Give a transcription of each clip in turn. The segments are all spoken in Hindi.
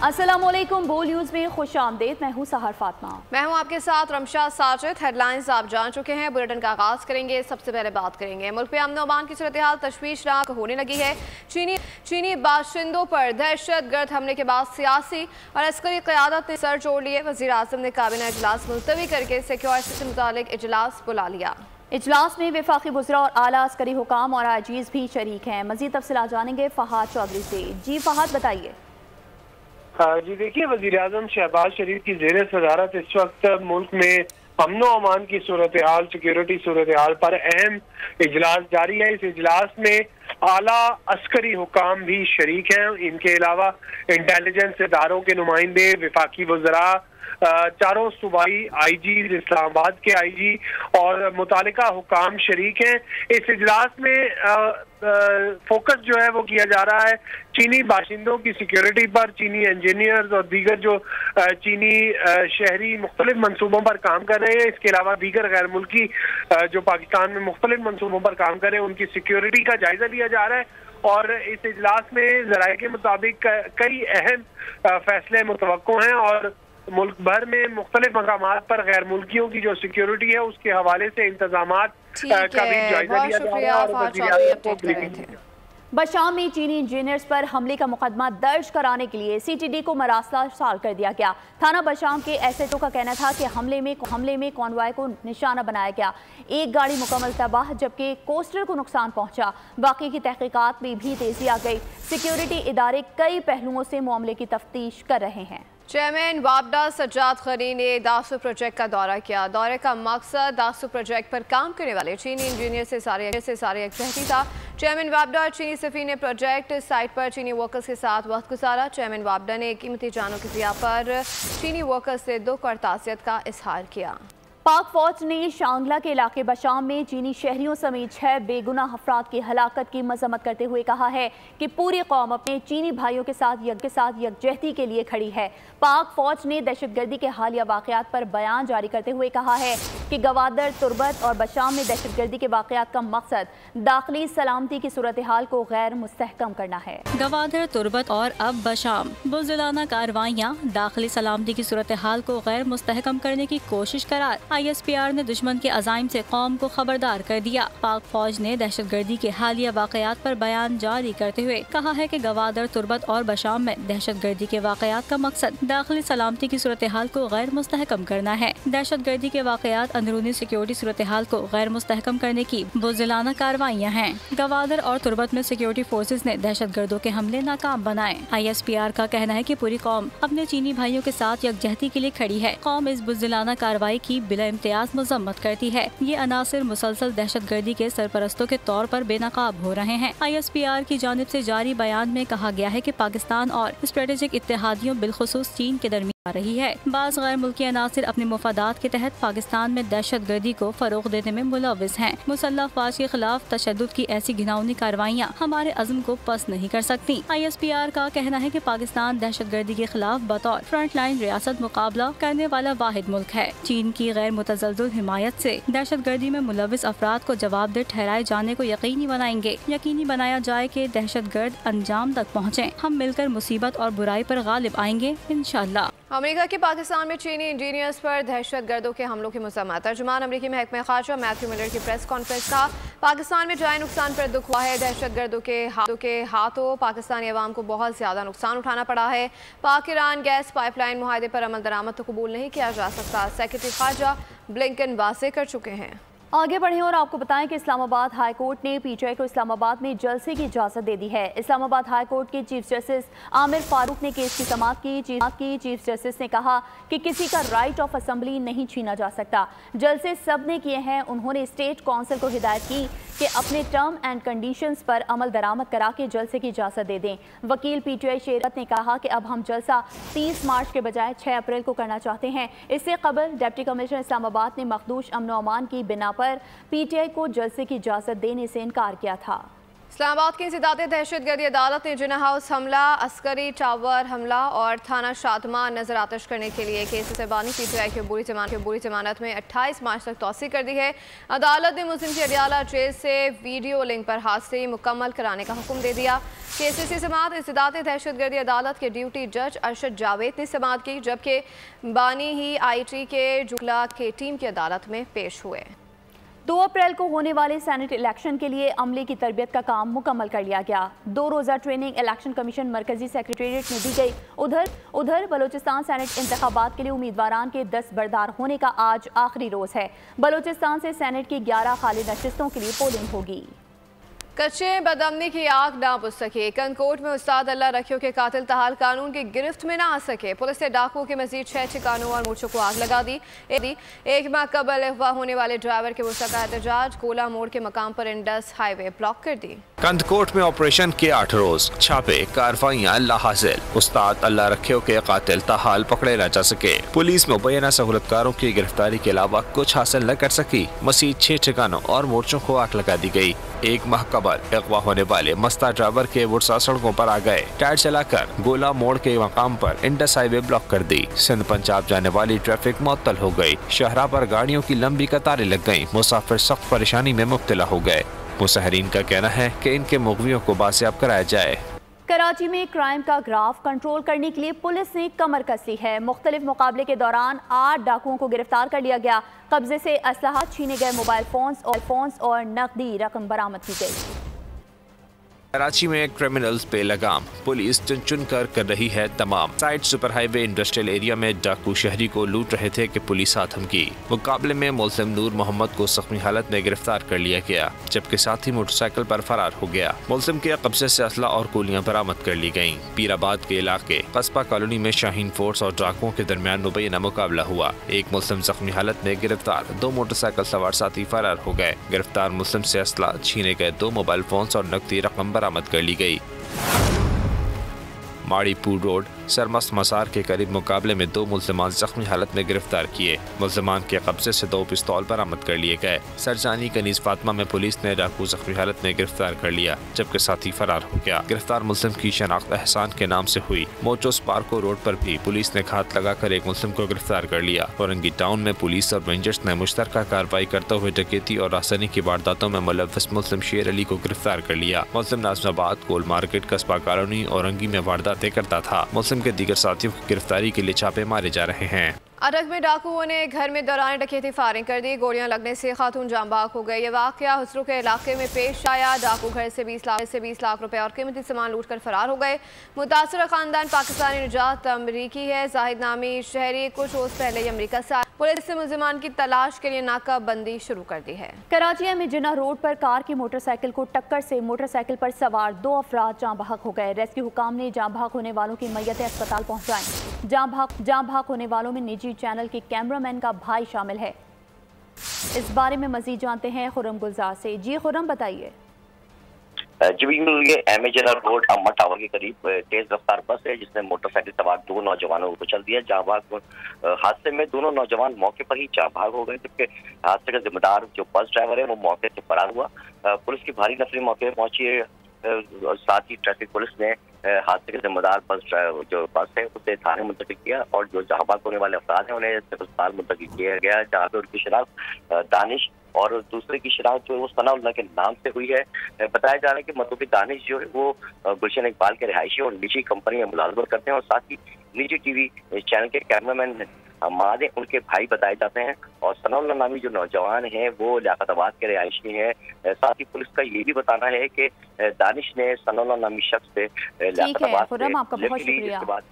अस्सलामुअलैकुम, बोल न्यूज़ में खुश आमदेद। मैं हूँ सहर फातिमा। मैं हूँ आपके साथ रमशा साजिद। हेडलाइंस आप जान चुके हैं। बुलेटिन का आगाज करेंगे। सबसे पहले बात करेंगे मुल्क पे अमन अमान की सूरत हाल तशवीशनाक होने लगी है। चीनी बाशिंदों पर दहशत गर्द हमले के बाद सियासी और अस्करी क़यादत ने सर जोड़ लिए। वज़ीर आज़म ने काबीना इजलास मुलतवी करके सिक्योरिटी से मुतालिक इजलास बुला लिया। इजलास में वफाकी वज़रा और आला अस्करी हुकाम और आजीज़ भी शरीक हैं। मज़ीद तफसीलात जानेंगे फ़हाद चौधरी से। जी फ़हाद, बताइए। जी देखिए, वज़ीर आज़म शहबाज शरीफ की ज़ेर सदारत इस वक्त मुल्क में अमन अमान की सूरत हाल, सिक्योरिटी सूरत हाल पर अहम इजलास जारी है। इस इजलास में आला अस्करी हुकाम भी शरीक हैं। इनके अलावा इंटेलिजेंस इदारों के नुमाइंदे, वफाकी वज़रा, चारों सूबाई IG, इस्लामाबाद के IG और मुतालिका हुकाम शरीक हैं। इस इजलास में फोकस जो है वो किया जा रहा है चीनी बाशिंदों की सिक्योरिटी पर। चीनी इंजीनियर्स और दीगर जो चीनी शहरी मुख्तलिफ मनसूबों पर काम कर रहे हैं, इसके अलावा दीगर गैर मुल्की जो पाकिस्तान में मुख्तलिफ मनसूबों पर काम कर रहे हैं, उनकी सिक्योरिटी का जायजा लिया जा रहा है। और इस इजलास में ज़राए के मुताबिक कई अहम फैसले मुतवक्को हैं और मुल्क भर में मुख्तलिफ मकामात पर गैर मुल्कियों की जो सिक्योरिटी है उसके हवाले से इंतजामात का भी जायजा लिया जा रहा है। बशाम में चीनी इंजीनियर्स पर हमले का मुकदमा दर्ज कराने के लिए CTD को मरासला साल कर दिया गया। थाना बशाम के SHO का कहना था कि हमले में कॉन्वॉय को निशाना बनाया गया। एक गाड़ी मुकम्मल तबाह जबकि कोस्टर को नुकसान पहुंचा। बाकी की तहकीकात में भी तेजी आ गई। सिक्योरिटी इदारे कई पहलुओं से मामले की तफ्तीश कर रहे हैं। चेयरमैन वापडा सज्जाद खरी ने दासू प्रोजेक्ट का दौरा किया। दौरे का मकसद दासू प्रोजेक्ट पर काम करने वाले चीनी इंजीनियर से सारे यकजहती था। चेयरमैन वापडा और चीनी सफी ने प्रोजेक्ट साइट पर चीनी वर्कर्स के साथ वक्त गुजारा। चेयरमैन वापडा ने कीमती जानों की ज़िया पर चीनी वर्कर्स से दुख और ताज़ियत का इजहार किया। पाक फौज ने शांगला के इलाके बशाम में चीनी शहरियों समेत 6 बेगुनाह अफराद की हलाकत की मजम्मत करते हुए कहा है कि पूरी कौम अपने चीनी भाइयों के साथ यकजहती के लिए खड़ी है। पाक फौज ने दहशतगर्दी के हालिया वाक़यात पर बयान जारी करते हुए कहा है कि गवादर, तुरबत और बशाम में दहशतगर्दी के वाक़यात का मकसद दाखिली सलामती की सूरत हाल को गैर मुस्तहकम करना है। गवादर, तुरबत और अब बशाम बुज़दिलाना कार्रवाइयाँ दाखिली सलामती की सूरत हाल को गैर मुस्तहकम करने की कोशिश करार। ISPR ने दुश्मन के अज़ाइम से कौम को खबरदार कर दिया। पाक फौज ने दहशतगर्दी के हालिया वाक़यात पर बयान जारी करते हुए कहा है कि गवादर, तुरबत और बशाम में दहशतगर्दी के वाक़यात का मकसद दाखिली सलामती की सूरत हाल को गैर मुस्तहकम करना है। दहशतगर्दी के वाक़यात अंदरूनी सिक्योरिटी सूरत हाल को गैर मुस्तहकम करने की बुज़दिलाना कार्रवाइयाँ हैं। गवादर और तुरबत में सिक्योरिटी फोर्सेज ने दहशतगर्दों के हमले नाकाम बनाए। ISPR का कहना है कि पूरी कौम अपने चीनी भाइयों के साथ यकजहती के लिए खड़ी है। कौम इस बुज़दिलाना कार्रवाई की बिला इम्तियाज मजम्मत करती है। ये अनासिर मुसलसल दहशतगर्दी के सरपरस्तों के तौर पर बेनकाब हो रहे हैं। ISPR की जानिब से जारी बयान में कहा गया है कि पाकिस्तान और स्ट्रेटेजिक इत्तेहादियों बिलखुसूस चीन के दरमियान आ रही है। बाज़ गैर मुल्की अनासिर अपने मुफादात के तहत पाकिस्तान में दहशतगर्दी को फरोग देने में मुलव्विस हैं। मुसल्लह अफवाज के खिलाफ तशद्दुद की ऐसी घिनौनी कार्रवाइयाँ हमारे अज़्म को पस्त नहीं कर सकती। ISPR का कहना है कि पाकिस्तान दहशतगर्दी के खिलाफ बतौर फ्रंट लाइन रियासत मुकाबला करने वाला वाहिद मुल्क है। चीन की गैर मुतज़ल्ज़िल हिमायत से दहशतगर्दी में मुलव्विस अफराद को जवाबदेह ठहराए जाने को यकीनी बनाएंगे। यकीनी बनाया जाए कि दहशतगर्द अंजाम तक पहुँचे। हम मिलकर मुसीबत और बुराई पर गालिब आएंगे इंशाअल्लाह। अमेरिका के पाकिस्तान में चीनी इंजीनियर्स पर दहशतगर्दों के हमलों की मज़म्मत। तर्जुमान अमेरिकी महकमा ख़ारजा मैथ्यू मिलर की प्रेस कॉन्फ्रेंस का पाकिस्तान में जाए नुकसान पर दुख हुआ है। दहशतगर्दों के हाथों पाकिस्तानी अवाम को बहुत ज़्यादा नुकसान उठाना पड़ा है। पाक ईरान गैस पाइपलाइन मुआहदे पर अमल दरामद तो कबूल नहीं किया जा सकता। सेक्रेटरी ख़ारजा ब्लिंकन वाज़ेह कर चुके हैं। आगे बढ़ें और आपको बताएं कि इस्लामाबाद हाई कोर्ट ने PTI को इस्लामाबाद में जलसे की इजाज़त दे दी है। इस्लामाबाद हाई कोर्ट के चीफ जस्टिस आमिर फारूक ने केस की समाअत की। चीफ जस्टिस ने कहा कि किसी का राइट ऑफ असेंबली नहीं छीना जा सकता। जलसे सब ने किए हैं। उन्होंने स्टेट काउंसिल को हिदायत की कि अपने टर्म एंड कंडीशंस पर अमल दरामद करा के जलसे की इजाज़त दे दें। वकील PTI शेरत ने कहा कि अब हम जलसा 30 मार्च के बजाय 6 अप्रैल को करना चाहते हैं। इससे कबल डिप्टी कमिश्नर इस्लामाबाद ने मखदूश अमन अमान की बिना पर PTI को जलसे की इजाज़त देने से इनकार किया था। इस्लामाबाद की इंसदाद दहशतगर्दी अदालत ने जिन्ना हाउस हमला, अस्करी टावर हमला और थाना शादमा नजर आतश करने के लिए केस से बानी PTI की बुरी जमानत में 28 मार्च तक तौसी कर दी है। अदालत ने मुस्लिम की अडियाला जेल से वीडियो लिंक पर हादसे मुकम्मल कराने का हुक्म दे दिया। केस की समाअत इंसदाद दहशतगर्दी अदालत के ड्यूटी जज अरशद जावेद ने समाअत की, जबकि बानी ही IT के जुगला के टीम की अदालत में पेश हुए। 2 अप्रैल को होने वाले सेनेट इलेक्शन के लिए अमले की तरबियत का काम मुकम्मल कर लिया गया। 2 रोज़ा ट्रेनिंग इलेक्शन कमीशन मरकजी सेक्रेटेरिएट में दी गई। उधर बलूचिस्तान सेनेट इंतखाबात के लिए उम्मीदवारान के दस्तबरदार होने का आज आखिरी रोज़ है। बलूचिस्तान से सेनेट की 11 खाली नशिस्तों के लिए पोलिंग होगी। कच्चे बदअमनी की आग ना बुझ सके। कनकोट में उस्ताद अल्लाह रखियो के कातिल तहाल कानून की गिरफ्त में ना आ सके। पुलिस ने डाकुओं के मजीद 6 ठिकानों और मोर्चों को आग लगा दी। एक माह कबल अगवा होने वाले ड्राइवर के मुस्तक़ा एहतजाज, गोला मोड़ के मकाम पर इंडस हाईवे ब्लॉक कर दी। कंदकोट में ऑपरेशन के 8 रोज छापे, कार्रवाइयां लाहासिल। उस्ताद अल्लाह रखियो के कातिल ताहाल पकड़े न जा सके। पुलिस मुबैना सहूलतकारों की गिरफ्तारी के अलावा कुछ हासिल न कर सकी। मजीद 6 ठिकानों और मोर्चों को आग लगा दी गई। एक माह कबल अगवा होने वाले मस्ता ड्राइवर के वुरसा सड़कों पर आ गए। टायर चलाकर गोला मोड़ के मकाम पर इंडस हाईवे ब्लॉक कर दी। सिंध पंजाब जाने वाली ट्रैफिक मुअत्तल हो गई। शाहराह पर गाड़ियों की लंबी कतारें लग गयी। मुसाफिर सख्त परेशानी में मुब्तला हो गए। मुसाहरीन का कहना है कि इनके मुग़वियों को बासियाब कराया जाए। कराची में क्राइम का ग्राफ कंट्रोल करने के लिए पुलिस ने कमर कस ली है। मुख्तलिफ मुकाबले के दौरान 8 डाकुओं को गिरफ्तार कर लिया गया। कब्जे से असलहा, छीने गए मोबाइल फोन्स और नकदी रकम बरामद की गई। कराची में क्रिमिनल्स पे लगाम, पुलिस चुन चुन कर रही है तमाम। Side super highway industrial area में डाकू शहरी को लूट रहे थे कि पुलिस हाथ थमकी। मुकाबले में मुल्जिम नूर मोहम्मद को जख्मी हालत में गिरफ्तार कर लिया गया, जबकि साथी मोटरसाइकिल पर फरार हो गया। मुल्जिम के कब्जे से असला और गोलियां बरामद कर ली गयी। पीराबाद के इलाके कस्बा कॉलोनी में शाहीन फोर्स और डाकुओं के दरमियान मुबैना मुकाबला हुआ। एक मुल्जिम जख्मी हालत में गिरफ्तार, 2 मोटरसाइकिल सवार साथी फरार हो गए। गिरफ्तार मुल्जिम से असला, छीने गए 2 मोबाइल फोन्स और नकदी रकम बरामद कर ली गई। माड़ीपुर रोड सरमस्त मसार के करीब मुकाबले में 2 मुल्जिमान जख्मी हालत में गिरफ्तार किए। मुल्जिमान के कब्जे से 2 पिस्तौल बरामद कर लिए गए। सरजानी कनीज फातिमा में पुलिस ने डाकू जख्मी हालत में गिरफ्तार कर लिया, जबकि साथी फरार हो गया। गिरफ्तार मुल्जिम की शनाख्त एहसान के नाम से हुई। मोचो स्पार्को रोड पर भी पुलिस ने घात लगाकर एक मुल्जिम को गिरफ्तार कर लिया। औरंगी टाउन में पुलिस और रेंजर्स ने मुश्तरका कार्रवाई करते हुए डकैती और रासनी की वारदातों में मुलव्वस मुल्जिम शेर अली को गिरफ्तार कर लिया। मुल्जिम नाज़िमाबाद, गोल मार्केट, कस्बा कॉलोनी, औरंगी में वारदातें करता था। मुल्जिम के दीगर साथियों की गिरफ्तारी के लिए छापे मारे जा रहे हैं। अरग में डाकुओं ने घर में दौरान डकैती फायरिंग कर दी। गोलियां लगने से खातून जाम बाग हो गई। ये वाकया हुस्रू के इलाके में पेश आया। डाकू घर से 20 लाख रुपए और कीमती सामान लूट कर फरार हो गए। मुतासरा खानदान पाकिस्तानी निजात अमरीकी है। जाहिद नामी शहरी कुछ रोज पहले ही अमरीका से आया। पुलिस ने मुल्जिमान की तलाश के लिए नाकाबंदी शुरू कर दी है। कराची में जिन्ना रोड पर कार की मोटरसाइकिल को टक्कर से मोटरसाइकिल पर सवार 2 अफराद जाँ बहक हो गए। रेस्क्यू हुकाम ने जाँ बहक होने वालों की मैयतें अस्पताल पहुँचाई। जाँ बहक होने वालों में निजी चैनल के कैमरामैन का भाई शामिल है। इस बारे में मजीद जानते हैं खुर्रम गुलजार से। जी खुर्रम, बताइए। जी बिल्कुल, ये एमेजन रोड अम्मा टावर के करीब तेज रफ्तार बस है जिसने मोटरसाइकिल सवार 2 नौजवानों को कुचल दिया। जाँ भाग हादसे में दोनों नौजवान मौके पर ही जाँ भाग हो गए, जबकि हादसे का जिम्मेदार जो बस ड्राइवर है वो मौके से फरार हुआ। पुलिस की भारी नफरी मौके पर पहुंची है। साथ ही ट्रैफिक पुलिस ने हादसे के जिम्मेदार जो बस है उसे थाने मुंतकिल किया और जो जहाँ भाग होने वाले अफराद हैं उन्हें अस्पताल मुंतकिल किया गया, जहाँ पे उनकी शनाख्त दानिश और दूसरे की शनाख्त जो है वो सनाउल्लाह के नाम से हुई है। बताया जा रहा है कि मतलूबी दानिश जो है वो गुलशन इकबाल के रिहायशी और निजी कंपनी में मुलाजमत करते हैं और साथ ही निजी टीवी चैनल के कैमरामैन मादे उनके भाई बताए जाते हैं। और सनाउल्लाह नामी जो नौजवान हैं वो लियाकताबाद के रिहायशी हैं। साथ ही पुलिस का ये भी बताना है कि दानिश ने सनाउल्लाह नामी शख्स से लियाकताबाद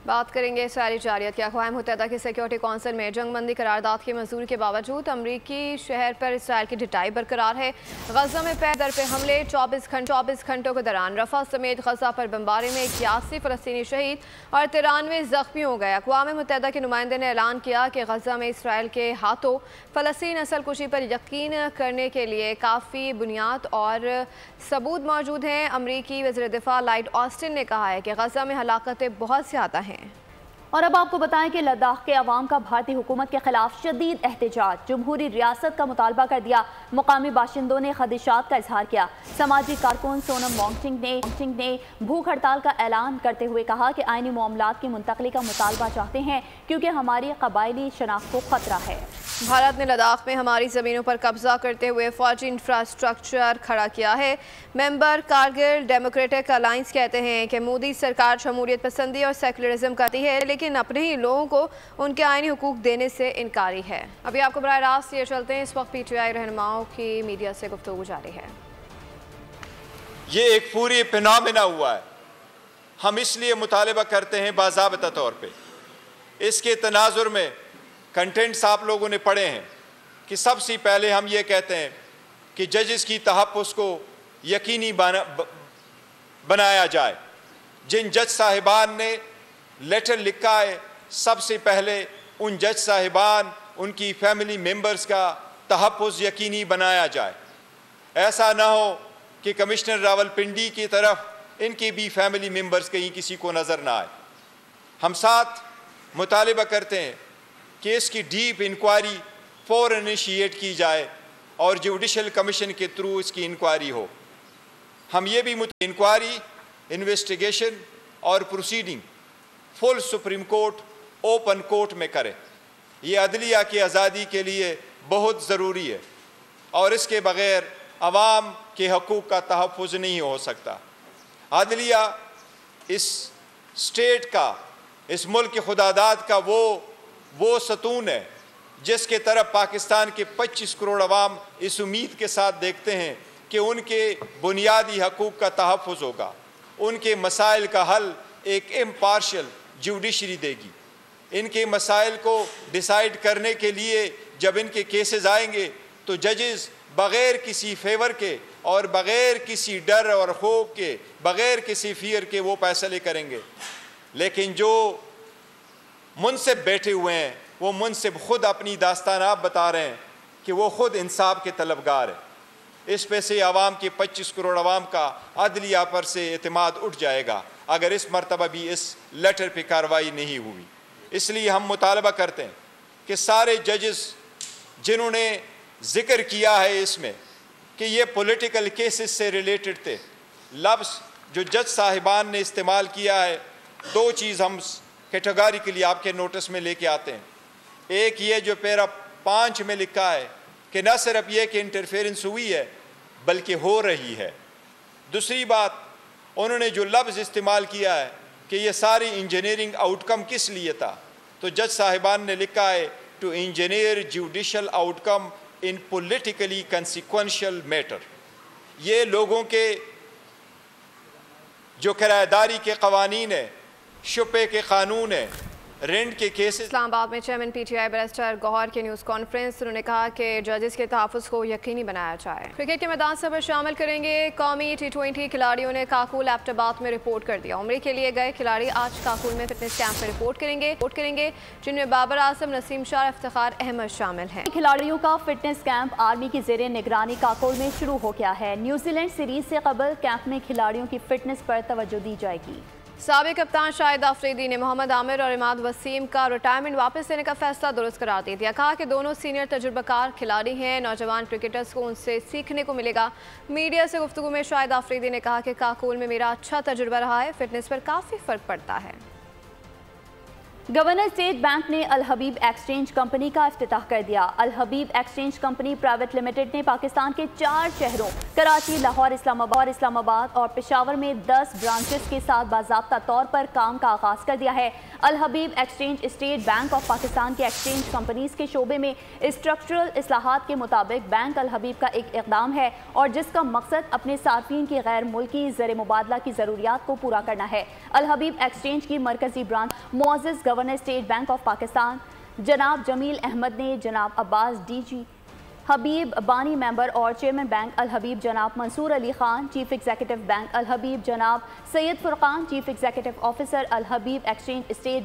बात करेंगे इसराइली जारियत की। अक़वाम मुत्तहिदा की सिक्योरिटी कौंसिल में जंगबंदी करारदाद की मंजूरी के बावजूद अमरीकी शहर पर इसराइल की ढिठाई बरकरार है। गजा में पैदर पे हमले 24 घंटों के दौरान रफा समेत गजा पर बमबारी में 81 फ़लस्तीनी शहीद और 93 जख्मी हो गए। अक़वाम मुत्तहिदा के नुमाइंदे ने ऐलान किया कि गजा में इसराइल के हाथों फ़लस्तीन असल कुशी पर यकीन करने के लिए काफ़ी बुनियाद और सबूत मौजूद हैं। अमरीकी वज़ीर दिफ़ा लॉयड ऑस्टिन ने कहा है कि गजा में हलाकतें बहुत ज़्यादा हैं। और अब आपको बताएं कि लद्दाख के अवाम का भारतीय हुकूमत के खिलाफ शदीद एहतजाज, जमहूरी रियासत का मुतालबा कर दिया। मुकामी बाशिंदों ने खदशात का इजहार किया। समाजी कारकुन सोनम वांगचुक ने भूख हड़ताल का ऐलान करते हुए कहा कि आईनी मामलात की मुंतकली का मुतालबा चाहते हैं क्योंकि हमारी कबायली शनाख्त को खतरा है। भारत ने लद्दाख में हमारी ज़मीनों पर कब्जा करते हुए फौजी इंफ्रास्ट्रक्चर खड़ा किया है। मेंबर कारगिल डेमोक्रेटिक अलायंस कहते हैं कि मोदी सरकार जमहूरियत पसंदी और सेकुलरिज्म करती है, लेकिन अपने ही लोगों को उनके आईनी हुकूक देने से इनकारी है। अभी आपको बराह रास्त ये चलते हैं, इस वक्त PTI रहनुमाओं की मीडिया से गुफ्तगू जारी है। ये एक पूरी फिनोमेना हुआ है। हम इसलिए मुतालिबा करते हैं बाज़ाबिता तौर पे, इसके तनाजुर में कंटेंट्स आप लोगों ने पढ़े हैं कि सबसे पहले हम ये कहते हैं कि जजेस की तहफ़्फ़ुज़ को यकीनी बनाया जाए। जिन जज साहिबान ने लेटर लिखा है, सबसे पहले उन जज साहिबान, उनकी फैमिली मेंबर्स का तहफ़्फ़ुज़ यकीनी बनाया जाए। ऐसा ना हो कि कमिश्नर रावलपिंडी की तरफ इनके भी फैमिली मेंबर्स कहीं किसी को नज़र ना आए। हम साथ मुतालिबा करते हैं कि इसकी डीप इंक्वायरी फ़ौरन इनिशिएट की जाए और जुडिशल कमीशन के थ्रू इसकी इंक्वायरी हो। हम ये भी इंक्वायरी, इन्वेस्टिगेशन और proceeding full supreme court open court में करें। ये अदलिया की आज़ादी के लिए बहुत ज़रूरी है और इसके बग़ैर अवाम के हकूक़ का तहफ़्फ़ुज़ नहीं हो सकता। अदलिया इस स्टेट का, इस मुल्क की खुदादाद का वो सतून है जिसके तरफ पाकिस्तान के 25 करोड़ अवाम इस उम्मीद के साथ देखते हैं कि उनके बुनियादी हकूक़ का तहफ़्फ़ुज़ होगा, उनके मसाइल का हल एक इम्पार्शल जुडिशरी देगी। इनके मसाइल को डिसाइड करने के लिए जब इनके केसेस आएंगे तो जजेस बग़ैर किसी फेवर के और बग़ैर किसी डर और खौफ के, बग़ैर किसी फियर के वो फैसले करेंगे। लेकिन जो मुनसिब बैठे हुए हैं, वो मुनसिब ख़ुद अपनी दास्तान आप बता रहे हैं कि वो ख़ुद इंसाफ के तलबगार है। इस पे से आवाम के 25 करोड़ आवाम का अदलिया पर से एतमाद उठ जाएगा अगर इस मरतबा भी इस लेटर पे कार्रवाई नहीं हुई। इसलिए हम मुतालबा करते हैं कि सारे जजेस जिन्होंने ज़िक्र किया है इसमें कि ये पॉलिटिकल केसेस से रिलेटेड थे, लफ्ज़ जो जज साहिबान ने इस्तेमाल किया है, दो चीज़ हम कैटेगोरिकली आपके नोटिस में लेके आते हैं। एक ये जो पैरा 5 में लिखा है कि न सिर्फ ये कि इंटरफेरेंस हुई है बल्कि हो रही है। दूसरी बात, उन्होंने जो लफ्ज़ इस्तेमाल किया है कि ये सारी इंजीनियरिंग आउटकम किस लिए था, तो जज साहिबान ने लिखा है to engineer judicial outcome in politically consequential matter. ये लोगों के जो किराएदारी के कवानीन है, शुपे के कानून है, रेंट के केसेस। इस्लामाबाद में चेयरमैन PTI बैरिस्टर गौहर की न्यूज़ कॉन्फ्रेंस, उन्होंने कहा कि जजेस के तहफ़्फ़ुज़ को यकीनी बनाया जाए। क्रिकेट के मैदान से पर शामिल करेंगे। कौमी T20 खिलाड़ियों ने काकुल एबटाबाद में रिपोर्ट कर दिया। उम्र के लिए गए खिलाड़ी आज काकुल में फिटनेस कैंप में रिपोर्ट करेंगे जिनमें बाबर आजम, नसीम शाह, इफ्तिखार अहमद शामिल हैं। खिलाड़ियों का फिटनेस कैंप आर्मी की ज़ेरे निगरानी काकुल में शुरू हो गया है। न्यूजीलैंड सीरीज से कबल कैंप में खिलाड़ियों की फिटनेस पर तवज्जो दी जाएगी। साबिक कप्तान शाहिद अफरीदी ने मोहम्मद आमिर और इमाद वसीम का रिटायरमेंट वापस लेने का फैसला दुरुस्त करार दे दिया। कहा कि दोनों सीनियर तजुर्बाकार खिलाड़ी हैं, नौजवान क्रिकेटर्स को उनसे सीखने को मिलेगा। मीडिया से गुफ्तगू में शाहिद अफरीदी ने कहा कि काकुल में मेरा अच्छा तजुर्बा रहा है, फिटनेस पर काफ़ी फ़र्क पड़ता है। गवर्नर स्टेट बैंक ने अल हबीब एक्सचेंज कंपनी का इफ्तिताह कर दिया। अल Habib exchange company private limited ने पाकिस्तान के 4 शहरों कराची, लाहौर, इस्लामाबाद और पेशावर में 10 ब्रांचेस के साथ बाज़ाब्ता तौर पर काम का आगाज़ कर दिया है। Al Habib exchange State Bank of Pakistan के एक्सचेंज कंपनीज के शोबे में स्ट्रक्चरल इस्लाहात के मुताबिक बैंक अल हबीब का एक इक़दाम है और जिसका मकसद अपने सार्फिन की गैर मुल्की ज़र मुबादला की ज़रूरियात को पूरा करना है। अल हबीब एक्सचेंज की मरकजी ब्रांच मुअज़्ज़ज़ governor State Bank of Pakistan जनाब जमील अहमद ने जनाब अब्बास DG हबीब बानी मेंबर और चेयरमैन बैंक अल हबीब जनाब Mansoor Ali Khan, chief executive bank Al Habib जनाब Syed Furqan, chief executive officer Al Habib exchange State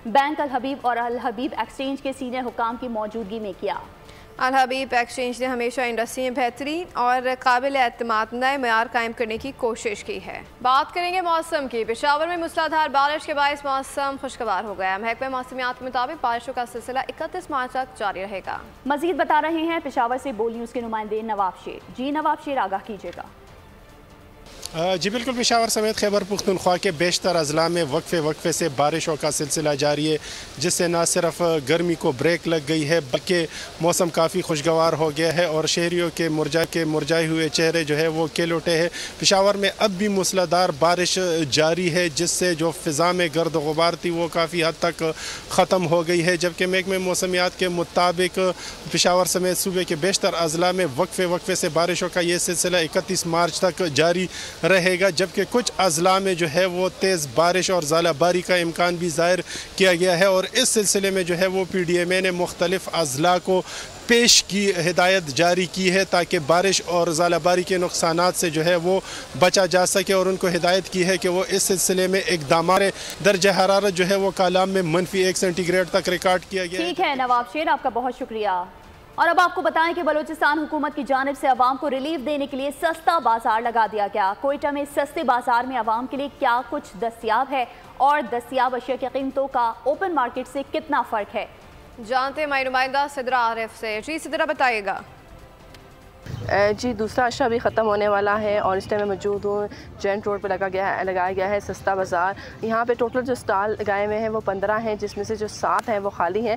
Bank Al Habib और अल हबीब एक्सचेंज के सीनियर हुकाम की मौजूदगी में किया। अल हबीब एक्सचेंज ने हमेशा इंडस्ट्री में बेहतरी और काबिल एतमाद नए मेयार कायम करने की कोशिश की है। बात करेंगे मौसम की। पेशावर में मूसलाधार बारिश के बायस मौसम खुशगवार हो गया। महकमे मौसमियात के मुताबिक बारिशों का सिलसिला 31 मार्च तक जारी रहेगा। मजीद बता रहे हैं पेशावर से बोल न्यूज़ के नुमाइंदे नवाब शेर। जी नवाब शेर, आगाह कीजिएगा। जी बिल्कुल, पेशावर समेत खैबर पुख्तनख्वा के बेशतर अजला में वक्फे से बारिशों का सिलसिला जारी है, जिससे न सिर्फ गर्मी को ब्रेक लग गई है बल्कि मौसम काफ़ी खुशगवार हो गया है और शहरियों के मुरझाए हुए चेहरे जो है वो खिल उठे हैं। पेशावर में अब भी मूसलाधार बारिश जारी है, जिससे जो फ़िज़ा में गर्द गुबार थी वो काफ़ी हद तक ख़त्म हो गई है। जबकि महकमे मौसमियात के मुताबिक पेशावर समेत सूबे के बेशतर अजला में वक्फे से बारिशों का ये सिलसिला 31 मार्च तक जारी रहेगा, जबकि कुछ अजला में जो है वो तेज़ बारिश और ज़ालाबारी का इम्कान भी ज़ाहिर किया गया है। और इस सिलसिले में जो है वो PDMA ने मुख्तलिफ अजला को पेश की हिदायत जारी की है ताकि बारिश और ज़ालाबारी के नुकसानात से जो है वो बचा जा सके, और उनको हिदायत की है कि वो इस सिलसिले में इक़दाम दर्जा हरारत जो है वो कालाम में -1 सेंटीग्रेड तक रिकॉर्ड किया गया। ठीक है नवाब शेर, आपका बहुत शुक्रिया। और अब आपको बताएं कि बलूचिस्तान हुकूमत की जानिब से अवाम को रिलीफ देने के लिए सस्ता बाजार लगा दिया गया। कोयटा में सस्ते बाजार में अवाम के लिए क्या कुछ दस्तियाब है और दस्तियाब अशिया की कीमतों का ओपन मार्केट से कितना फ़र्क है, जानते हैं हमारी नुमाइंदा सिद्रा आरिफ से। जी सिद्रा, बताइएगा। जी, दूसरा अशरा भी ख़त्म होने वाला है और इस टाइम मैं मौजूद हूँ जेंट रोड पर लगाया गया है सस्ता बाज़ार। यहाँ पे टोटल जो स्टॉल लगाए हुए हैं वो 15 हैं, जिसमें से जो 7 हैं वो खाली हैं।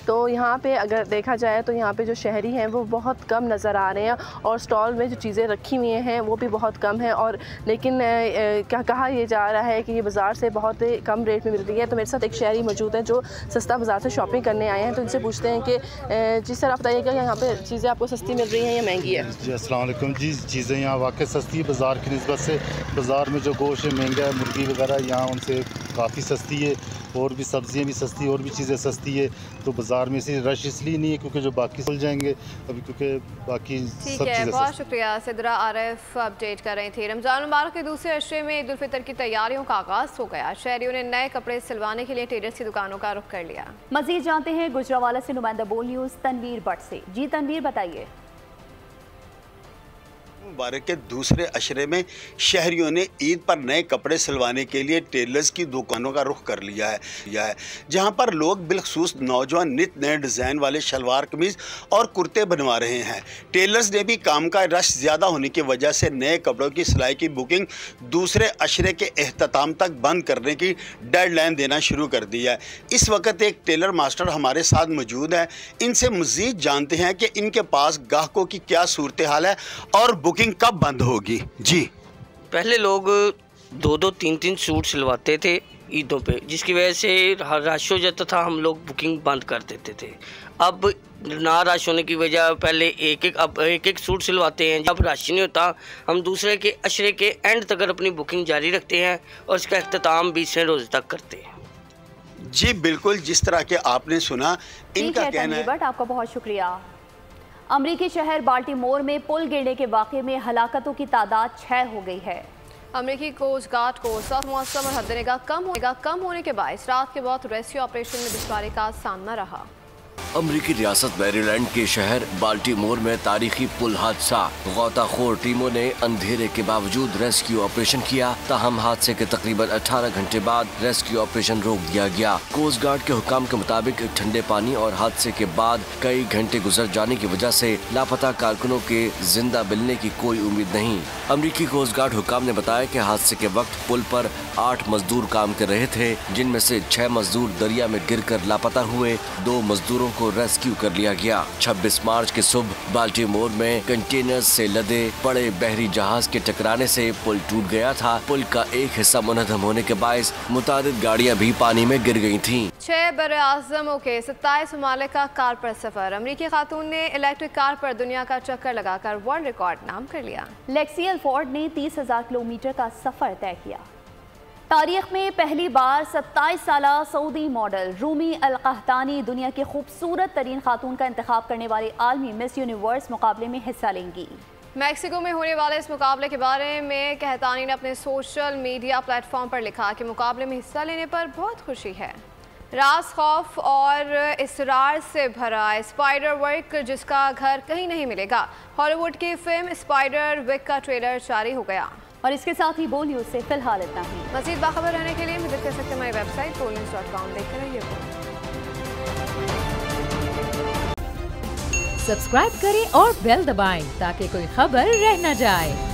तो यहाँ पे अगर देखा जाए तो यहाँ पे जो शहरी हैं वो बहुत कम नज़र आ रहे हैं और स्टॉल में जो चीज़ें रखी हुई हैं वो भी बहुत कम है। और लेकिन क्या कहा यह जा रहा है कि ये बाज़ार से बहुत कम रेट में मिल रही है। तो मेरे साथ एक शहरी मौजूद है जो सस्ता बाज़ार से शॉपिंग करने आए हैं, तो इनसे पूछते हैं कि जी सर, आप बताइएगा यहाँ पर चीज़ें आपको सस्ती मिल रही हैं या महंगी है? जी अस्सलाम वालेकुम। जी, चीज़ें यहाँ वाकई सस्ती है बाज़ार की निस्बत से। बाज़ार में जो गोश्त है महंगा है, मुर्गी वगैरह यहाँ उनसे काफ़ी सस्ती है, और भी सब्ज़ियाँ भी सस्ती है और भी चीज़ें सस्ती है। तो बाज़ार में से रश इसलिए नहीं है क्योंकि जो बाकी खुल जाएंगे अभी, क्योंकि बाकी सब चीज़ें। बहुत शुक्रिया सिद्रा आरिफ, अपडेट कर रही थी। रमज़ान मुबारक के दूसरे अशरे में ईद उल फितर की तैयारियों का आगाज़ हो गया। शहरियों ने नए कपड़े सिलवाने के लिए टेलर्स की दुकानों का रुख कर लिया। मजीद जानते हैं गुजरावाला से नुमाइंदा बोल न्यूज़ तनवीर भट्ट से। जी तनवीर, बताइए। मुबारक के दूसरे अशरे में शहरियों ने ईद पर नए कपड़े सिलवाने के लिए टेलर्स की दुकानों का रुख कर लिया है, जहां पर लोग बिलखसूस नौजवान नित नए डिज़ाइन वाले शलवार कमीज़ और कुर्ते बनवा रहे हैं। टेलर्स ने भी काम का रश ज़्यादा होने की वजह से नए कपड़ों की सिलाई की बुकिंग दूसरे अशरे के एहतताम तक बंद करने की डेडलाइन देना शुरू कर दी है। इस वक्त एक टेलर मास्टर हमारे साथ मौजूद है, इनसे मज़ीद जानते हैं कि इनके पास ग्राहकों की क्या सूरत हाल है और बुकिंग कब बंद होगी। जी, पहले लोग 2-2, 3-3 सूट सिलवाते थे ईदों पे, जिसकी वजह से रश हो जाता था, हम लोग बुकिंग बंद कर देते थे। अब ना रश होने की वजह पहले एक सूट सिलवाते हैं। जब रश नहीं होता हम दूसरे के अशरे के एंड तक अपनी बुकिंग जारी रखते हैं और इसका अख्ताम 20वें रोज़ तक करते हैं। जी बिल्कुल, जिस तरह के आपने सुना, इनका कहना है। बट आपका बहुत शुक्रिया। अमरीकी शहर बाल्टीमोर में पुल गिरने के वाक़े में हलाकतों की तादाद 6 हो गई है। अमरीकी कोस्ट गार्ड को सख्त मौसम और हद निगाह कम होने के बायस रात के वक्त रेस्क्यू ऑपरेशन में दुश्वारी का सामना रहा। अमरीकी रियासत मैरीलैंड के शहर बाल्टीमोर में तारीखी पुल हादसा। गौताखोर टीमों ने अंधेरे के बावजूद रेस्क्यू ऑपरेशन किया, ताहम हादसे के तकरीबन 18 घंटे बाद रेस्क्यू ऑपरेशन रोक दिया गया। कोस्ट गार्ड के हुकाम के मुताबिक ठंडे पानी और हादसे के बाद कई घंटे गुजर जाने की वजह से लापता कारकुनों के जिंदा मिलने की कोई उम्मीद नहीं। अमरीकी कोस्ट गार्ड हुकाम ने बताया कि हादसे के वक्त पुल पर 8 मजदूर काम कर रहे थे, जिनमें से 6 मजदूर दरिया में गिरकर लापता हुए। 2 मजदूरों को रेस्क्यू कर लिया गया। 26 मार्च के सुबह बाल्टीमोर में कंटेनर से लदे बड़े बहरी जहाज के टकराने से पुल टूट गया था। पुल का एक हिस्सा मुनहदम होने के बायस मुतादिद गाड़ियां भी पानी में गिर गई थीं। 6 बरआज़मों के 27 ममालिक का कार पर सफर। अमरीकी खातून ने इलेक्ट्रिक कार पर दुनिया का चक्कर लगाकर वर्ल्ड रिकॉर्ड नाम कर लिया। लेक्सियल फोर्ड ने 30,000 किलोमीटर का सफर तय किया। तारीख में पहली बार 27 साला सऊदी मॉडल रूमी अल कहतानी दुनिया की खूबसूरत तरीन खातून का इंतखाब करने वाले आलमी मिस यूनिवर्स मुकाबले में हिस्सा लेंगी। मैक्सिको में होने वाले इस मुकाबले के बारे में कहतानी ने अपने सोशल मीडिया प्लेटफॉर्म पर लिखा कि मुकाबले में हिस्सा लेने पर बहुत खुशी है। राज खौफ और इसरार से भरा स्पाइडर वर्क जिसका घर कहीं नहीं मिलेगा। हॉलीवुड की फिल्म स्पाइडर विक का ट्रेलर जारी हो गया। और इसके साथ ही बोल न्यूज़ से फिलहाल इतना ही। मज़ीद बाखबर रहने के लिए विजिट कर सकते हैं हमारी वेबसाइट bolnews.com। देखते रहिए। सब्सक्राइब करें और बेल दबाएं ताकि कोई खबर रह न जाए।